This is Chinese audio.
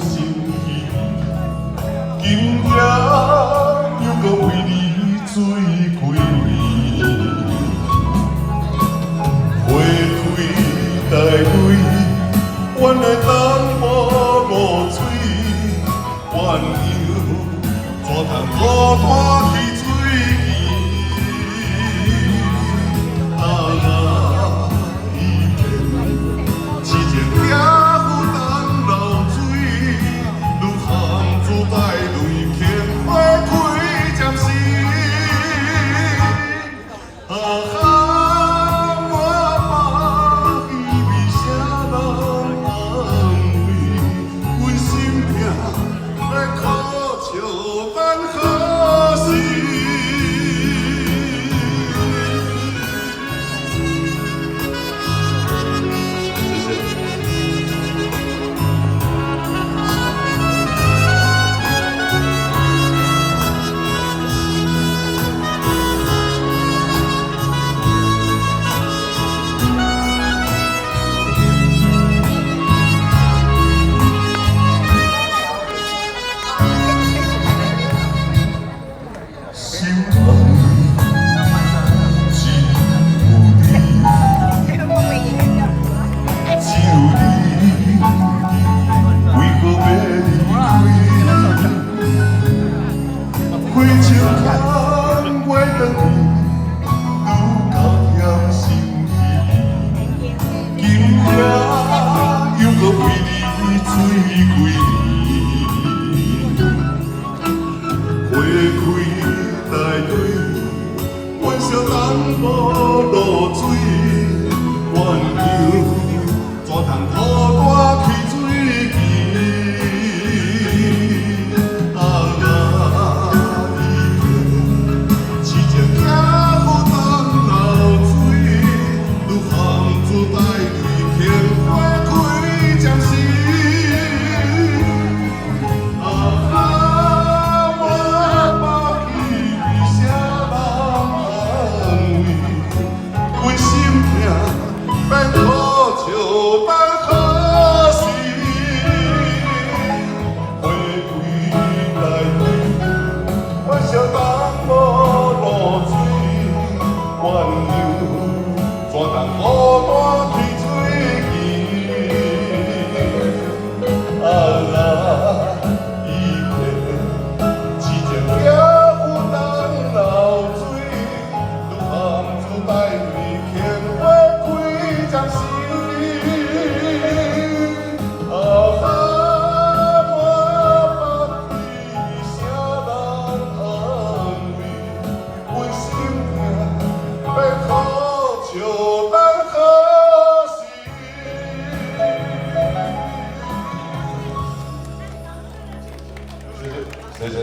心意，今夜又搁为你醉几暝，花开待开，阮的等无露水，怨尤怎通孤单去水边？人无露水，怨尤怎通孤单去水边？痴情寄予东流水，愈含珠带泪，牵花开暂时。 变苦笑变可惜，花开来开，我笑当无露水，怨尤怎通孤单去水边？伊骗痴情寄予东流水，愈含珠带泪，牵花开暂时。 谢谢。